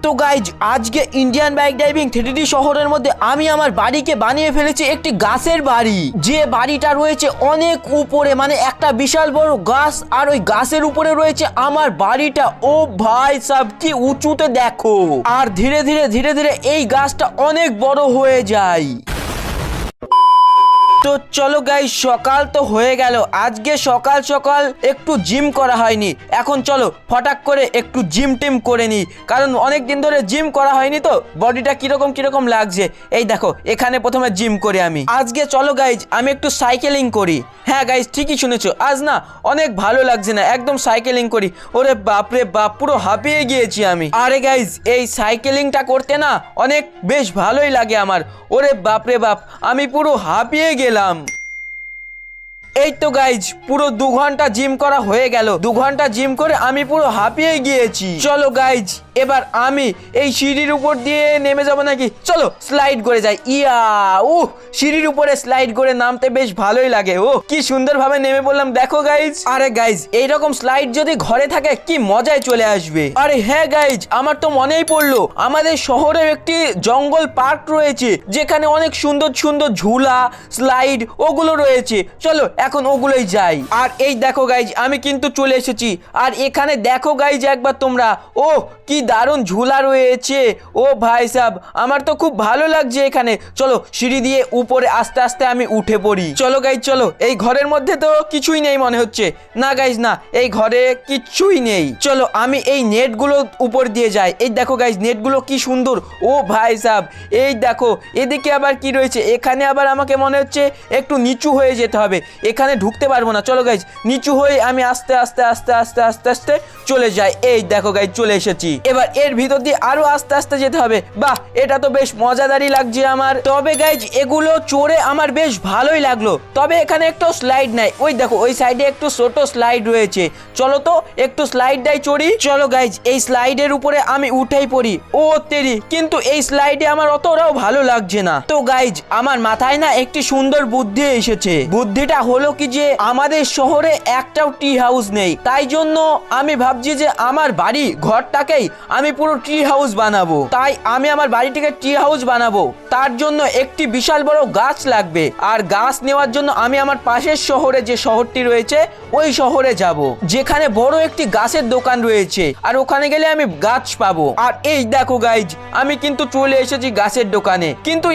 তো গাইজ আজকে Indian bike driving 3D শহরের মধ্যে আমি আমার বাড়িকে বানিয়ে ফেলেছি একটি গাছের বাড়ি। যে বাড়িটা রয়েছে অনেক উপরে, মানে একটা বিশাল বড় গাছ, আর ওই গাছের উপরে রয়েছে আমার বাড়িটা। ও ভাই সাব কি উঁচুতে দেখো। আর ধীরে ধীরে ধীরে ধীরে এই গাছটা অনেক বড় হয়ে যায়। তো চলো গাইস, সকাল তো হয়ে গেল। আজকে সকাল সকাল একটু জিম করা হয়নি, এখন চলো ফটাক করে একটু জিম টিম করে নিই, কারণ অনেক দিন ধরে জিম করা হয়নি তো বডিটা কিরকম কিরকম লাগছে। এই দেখো এখানে প্রথমে জিম করে আমি আজকে চলো গাইজ আমি একটু সাইকেলিং করি। হ্যাঁ গাইজ ঠিকই শুনেছো, আজ না অনেক ভালো লাগছে না, একদম সাইকেলিং করি। ওরে বাপরে বাপ, পুরো হাঁপিয়ে গিয়েছি আমি। আরে গাইজ এই সাইকেলিংটা করতে না অনেক বেশ ভালোই লাগে আমার। ওরে বাপরে বাপ, আমি পুরো হাঁপিয়ে গেলাম। এই তো গাইজ পুরো 2 ঘন্টা জিম করা হয়ে গেল। 2 ঘন্টা জিম করে আমি পুরো হাঁপিয়ে গিয়েছি। চলো গাইজ এবার আমি এই সিঁড়ির উপর দিয়ে নেমে যাবো নাকি, চলো স্লাইড করে যাই। ইয়া সিঁড়ির উপরে স্লাইড করে নামতে বেশ ভালোই লাগে। কি সুন্দরভাবে নেমে পড়লাম দেখো গাইজ। আরে গাইজ এইরকম স্লাইড যদি ঘরে থাকে কি মজায় চলে আসবে। আরে হ্যাঁ গাইজ, আমার তো মনেই পড়লো আমাদের শহরের একটি জঙ্গল পার্ক রয়েছে, যেখানে অনেক সুন্দর সুন্দর ঝুলা স্লাইড ওগুলো রয়েছে। চলো এখন ওগুলোই যাই। আর এই দেখো গাইজ আমি কিন্তু চলে এসেছি। আর এখানে দেখো গাইজ একবার তোমরা, কি দারুণ ঝুলা রয়েছে। ও ভাই সাব আমার তো খুব ভালো লাগছে এখানে। চলো সিঁড়ি দিয়ে উপরে আস্তে আস্তে আমি উঠে পড়ি। চলো গাইজ চলো, এই ঘরের মধ্যে তো কিছুই নেই মনে হচ্ছে। না গাইজ না, এই ঘরে কিচ্ছুই নেই। চলো আমি এই নেটগুলো উপর দিয়ে যাই। এই দেখো গাইজ নেটগুলো কি সুন্দর। ও ভাই সাব এই দেখো, এদিকে আবার কি রয়েছে, এখানে আবার আমাকে মনে হচ্ছে একটু নিচু হয়ে যেতে হবে, এখানে ঢুকতে পারবো না। চলো গাইজ নিচু হয়ে আমি আস্তে আস্তে আস্তে আস্তে আস্তে আস্তে চলে যাই। এই দেখো গাইজ চলে এসেছি। এবার এর ভিতর দিয়ে আরো আস্তে আস্তে যেতে হবে। বাহ এটা তো বেশ মজাদারই লাগছে আমার। তবে গাইজ এগুলো চড়ে আমার বেশ ভালোই লাগলো, তবে এখানে একটু স্লাইড নাই। ওই দেখো ওই সাইডে একটু ছোট স্লাইড রয়েছে, চলো তো একটু স্লাইডটাই চড়ি। চলো গাইজ এই স্লাইডের উপরে আমি উঠেই পড়ি। ও তেরি, কিন্তু এই স্লাইডে আমার অতটাও ভালো লাগছে না। তো গাইজ আমার মাথায় না একটি সুন্দর বুদ্ধি এসেছে। বুদ্ধিটা হলো কি যে আমাদের শহরে একটাও টি হাউস নেই, তাই জন্য আমি ভাবছি যে আমার বাড়ি ঘরটাকেই আমি পুরো ট্রি হাউস বানাবো। তাই আমি আমার বাড়িটিকে ট্রি হাউস বানাবো, তার জন্য একটি বিশাল বড় গাছ লাগবে। আর গাছ নেওয়ার জন্য আমি আমার পাশের শহরে যে শহরটি রয়েছে ওই শহরে যাব, যেখানে বড় একটি গাছের দোকান রয়েছে, আর ওখানে গেলে আমি গাছ পাবো। আর এই দেখো গাইজ আমি কিন্তু চলে এসেছি গাছের দোকানে, কিন্তু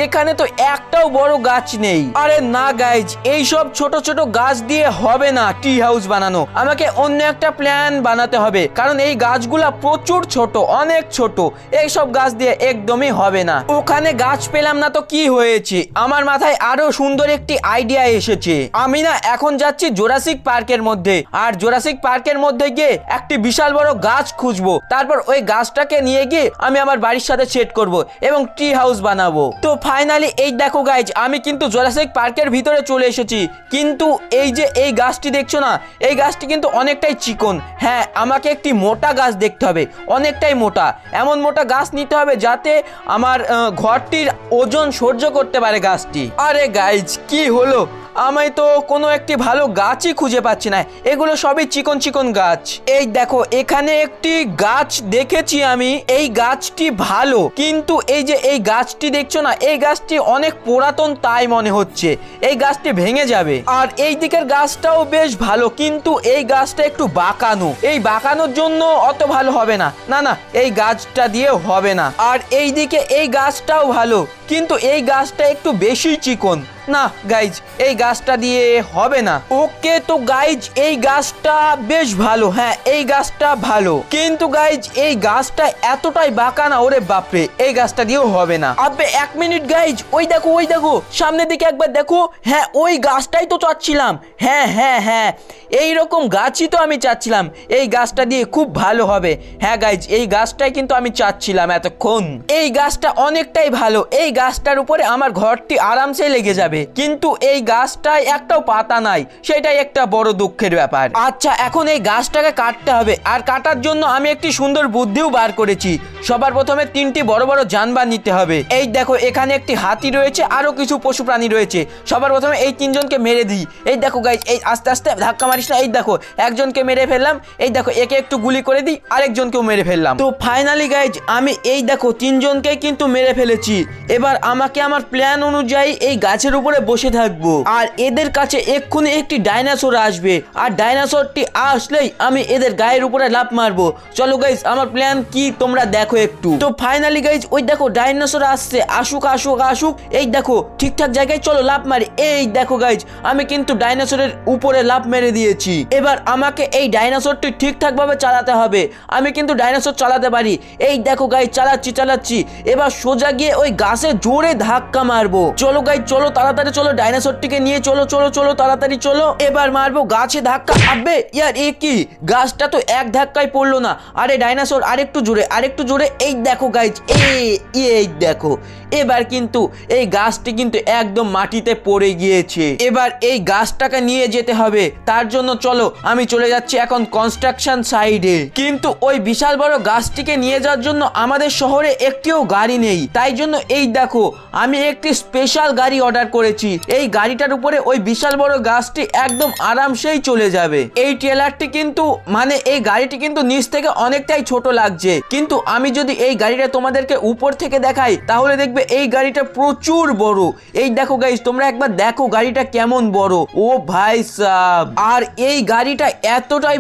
এখানে তো একটাও বড় গাছ নেই। আরে না গাইজ এইসব ছোট ছোট গাছ দিয়ে হবে না ট্রি হাউস বানানো, আমাকে অন্য একটা প্ল্যান বানাতে হবে, কারণ এই গাছগুলা প্রচুর ছোট, অনেক ছোট, এইসব গাছ দিয়ে একদমই হবে না। ওখানে গাছ পেলাম না তো কি হয়েছে, আমার মাথায় আরো সুন্দর একটি আইডিয়া এসেছে। আমি না এখন যাচ্ছি জোরাসিক পার্কের মধ্যে, আর জোরাসিক পার্কের মধ্যে গিয়ে একটি বিশাল বড় গাছ খুঁজবো, তারপর ওই গাছটাকে নিয়ে গিয়ে আমি আমার বাড়ির সাথে সেট করব এবং ট্রি হাউস বানাবো। তো ফাইনালি এই দেখো গাইজ আমি কিন্তু জোরাসিক পার্কের ভিতরে চলে এসেছি, কিন্তু এই যে এই গাছটি দেখছো না, এই গাছটি কিন্তু অনেকটাই চিকন। হ্যাঁ আমাকে একটি মোটা গাছ দেখতে হবে, অনেকটাই মোটা, এমন মোটা গাছ নিতে হবে যাতে আমার ঘরটির ওজন সহ্য করতে পারে গাছটি। আরে গাইজ কি হলো, আমি তো কোনো একটি ভালো গাছই খুঁজে পাচ্ছি না, এগুলো সবই চিকন চিকন গাছ। এই দেখো এখানে একটি গাছ দেখেছি আমি, এই গাছটি ভালো, কিন্তু এই যে এই গাছটি দেখছো না, এই গাছটি অনেক পুরাতন তাই মনে হচ্ছে এই গাছটি ভেঙে যাবে। আর এই দিকের গাছটাও বেশ ভালো, কিন্তু এই গাছটা একটু বাঁকানো, এই বাঁকানোর জন্য অত ভালো হবে না। না না এই গাছটা দিয়েও হবে না। আর এই দিকে এই গাছটাও ভালো, কিন্তু এই গাছটা একটু বেশি চিকন। না গাইজ এই গাছটা দিয়ে হবে না। ওকে তো গাইজ এই গাছটা বেশ ভালো, হ্যাঁ এই গাছটা ভালো, কিন্তু গাইজ এই গাছটা এতটাই বাঁকা না, ওরে বাপরে এই গাছটা দিয়েও হবে না। আবে 1 মিনিট গাইজ, ওই দেখো সামনের দিকে একবার দেখো। হ্যাঁ ওই গাছটাই তো চাচ্ছিলাম। হ্যাঁ হ্যাঁ হ্যাঁ এইরকম গাছই তো আমি চাচ্ছিলাম, এই গাছটা দিয়ে খুব ভালো হবে। হ্যাঁ গাইজ এই গাছটাই কিন্তু আমি চাচ্ছিলাম এতক্ষণ। এই গাছটা অনেকটাই ভালো, এই গাছটার উপরে আমার ঘরটি আরামসে লেগে যাবে, কিন্তু এই গাছটায় একটাও পাতা নাই, সেটাই একটা বড় দুঃখের ব্যাপার। আচ্ছা, এখন এই গাছটাকে কাটতে হবে, আর কাটার জন্য আমি একটি সুন্দর বুদ্ধিও বার করেছি। সবার প্রথমে 3টি বড় বড় জানবার নিতে হবে। এই দেখো, এখানে একটি হাতি রয়েছে, আরো কিছু পশু প্রাণী রয়েছে। সবার প্রথমে এই 3জনকে মেরে দিই। এই দেখো গাইজ, এই আস্তে আস্তে ধাক্কা মারিস না। এই দেখো, একজনকে মেরে ফেললাম। এই দেখো, একে একটু গুলি করে দিই, আরেকজনকেও মেরে ফেললাম। তো ফাইনালি গাইজ, আমি এই দেখো 3জনকে কিন্তু মেরে ফেলেছি। এবার আমাকে আমার প্ল্যান অনুযায়ী এই গাছের উপরে বসে থাকবো, আর এদের কাছে এক্ষুনি একটি ডাইনোসর আসবে, আর ডাইনোসরটি আসলেই আমি এদের গায়ের উপরে লাফ মারবো। চলো গাইজ, আমার প্ল্যান কি তোমরা দেখো একটু। তো ফাইনালি গাইজ, ওই দেখো ডাইনোসর আসছে, আসুক আসুক আসুক। এই দেখো, ঠিকঠাক জায়গায় চলো লাফ মারি। এই দেখো গাইজ, আমি কিন্তু ডাইনোসরের উপরে লাফ মেরে দিয়েছি। এবার আমাকে এই ডাইনোসরটি ঠিকঠাক ভাবে চালাতে হবে। আমি কিন্তু ডাইনোসর চালাতে পারি। এই দেখো গাইজ, চালাচ্ছি। এবার সোজা গিয়ে ওই গাছে জোরে ধাক্কা মারবো। চলো গাইজ, চলো তাড়াতাড়ি চলো, ডাইনোসরটিকে নিয়ে চলো তাড়াতাড়ি চলো। এবার মারবো গাছে ধাক্কা। আবে ইয়ার, এ কি, গাছটা তো এক ধাক্কায় পড়লো না। আরে ডাইনোসর, আরেকটু জোরে। এই দেখো গাইজ, এই দেখো, এবার কিন্তু এই গাছটি কিন্তু একদম মাটিতে পড়ে গিয়েছে। এবার এই গাছটাকে নিয়ে যেতে হবে। তার জন্য চলো, আমি চলে যাচ্ছি এখন কনস্ট্রাকশন সাইডে। কিন্তু ওই বিশাল বড় গাছটিকে নিয়ে যাওয়ার জন্য আমাদের শহরে একটিও গাড়ি নেই। তাই জন্য এই দেখো, আমি একটি স্পেশাল গাড়ি অর্ডার করেছি। এই গাড়িটার উপরে ওই বিশাল বড় গাছটি একদম আরামসেই চলে যাবে। এই ট্রেলারটি কিন্তু এই গাড়িটি কিন্তু নিচ থেকে অনেকটাই ছোট লাগছে, কিন্তু আমি যদি এই গাড়িটা তোমাদেরকে উপর থেকে দেখাই তাহলে দেখবে এই গাড়িটা প্রচুর বড়। এই দেখো গাইস, তোমরা একবার দেখো গাড়িটা কেমন বড়। ও ভাই সাব, আর এই গাড়িটা এতটাই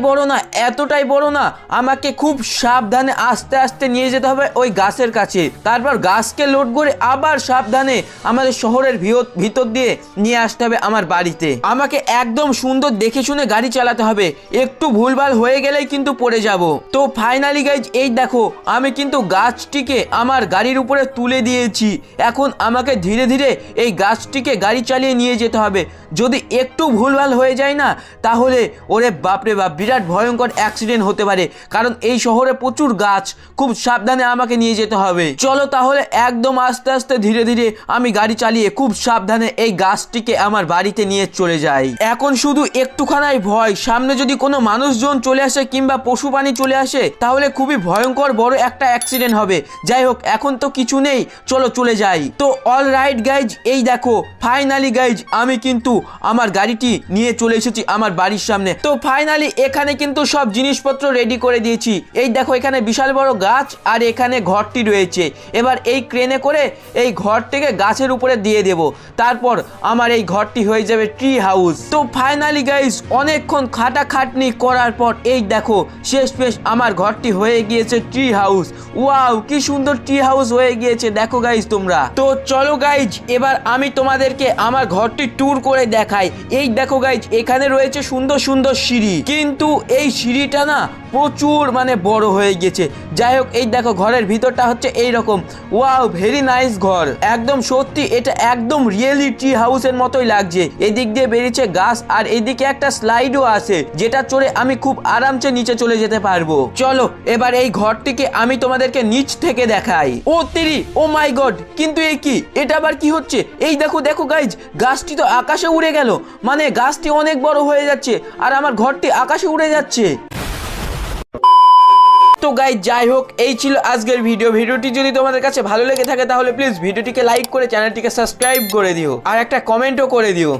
বড় না, আমাকে খুব সাবধানে আস্তে আস্তে নিয়ে যেতে হবে ওই গাছের কাছে। তারপর গাছকে লোড করে আবার সাবধানে আমাদের শহরের ভিতর দিয়ে নিয়ে আসতে হবে আমার বাড়িতে। আমাকে একদম সুন্দর দেখে শুনে গাড়ি চালাতে হবে, একটু ভুলভাল হয়ে গেলেই কিন্তু পড়ে যাব। তো ফাইনালি গাইজ, এই দেখো, আমি কিন্তু গাছটিকে আমার গাড়ির উপরে তুলে দিয়েছি। এখন আমাকে ধীরে ধীরে এই গাছটিকে গাড়ি চালিয়ে নিয়ে যেতে হবে। যদি একটু ভুলভাল হয়ে যায় না, তাহলে ওরে বাপরে বাপ, বিরাট ভয়ঙ্কর অ্যাক্সিডেন্ট হতে পারে, কারণ এই শহরে প্রচুর গাছ। খুব সাবধানে আমাকে নিয়ে যেতে হবে। চলো তাহলে, একদম আস্তে আস্তে ধীরে ধীরে আমি গাড়ি চালিয়ে খুব সাবধানে এই গাছটিকে আমার বাড়িতে নিয়ে চলে যাই। এখন শুধু একটুখানাই ভয়, সামনে যদি কোনো মানুষজন চলে আসে কিংবা পশু প্রাণী চলে আসে, তাহলে খুবই ভয়ঙ্কর বড় একটা অ্যাক্সিডেন্ট হবে। যাই হোক, এখন তো কিছু নেই, চলো চলে যাই। তো অল রাইট গাইজ, এই দেখো ফাইনালি গাইজ, আমি কিন্তু আমার গাড়িটি নিয়ে চলে এসেছি আমার বাড়ির সামনে। তো ফাইনালি এখানে কিন্তু সব জিনিসপত্র রেডি করে দিয়েছি। এই দেখো, এখানে বিশাল বড় গাছ, আর এখানে ঘরটি রয়েছে। এবার এই ক্রেনে করে এই ঘরটিকে গাছের উপরে দিয়ে দেব, তারপর আমার এই ঘরটি হয়ে যাবে ট্রি হাউস। তো ফাইনালি গাইজ, অনেকক্ষণ খাটাখাটনি করার পর এই দেখো শেষ আমার ঘরটি হয়ে গিয়েছে ট্রি হাউস। ওয়াও, কি সুন্দর ট্রি হাউস হয়ে গিয়েছে, দেখো গাইজ তোমরা। তো চলো গাইজ, এবার আমি তোমাদেরকে আমার ঘরটি ট্যুর করে দেখাই। এই দেখো গাইজ, এখানে রয়েছে সুন্দর সুন্দর সিঁড়ি, কিন্তু এই সিঁড়িটা না প্রচুর বড় হয়ে গেছে। যাই হোক, এই দেখো ঘরের ভিতরটা হচ্ছে এইরকম। ওয়াও, ভেরি নাইস ঘর, একদম সত্যি এটা একদম রিয়েলি ট্রি হাউসের মতোই লাগছে। এদিক দিয়ে বেরিয়েছে গাছ, আর এদিকে একটা স্লাইডও আছে, যেটা চড়ে আমি খুব আরামসে নিচে চলে যেতে পারবো। চলো এবার এই ঘরটিকে আমি তোমাদেরকে নিচ থেকে দেখাই। ও তেরি, ও মাই গড, কিন্তু এই কি, এটা আবার কি হচ্ছে? এই দেখো গাইজ, গাছটি তো আকাশে উড়ে গেল, গাছটি অনেক বড় হয়ে যাচ্ছে, আর আমার ঘরটি আকাশে উড়ে যাচ্ছে। তো গাইজ, যাই হোক, এই ছিল আজকের ভিডিওটি যদি তোমাদের কাছে ভালো লেগে থাকে তাহলে প্লিজ ভিডিওটিকে লাইক করে চ্যানেলটিকে সাবস্ক্রাইব করে দিও, আর একটা কমেন্টও করে দিও।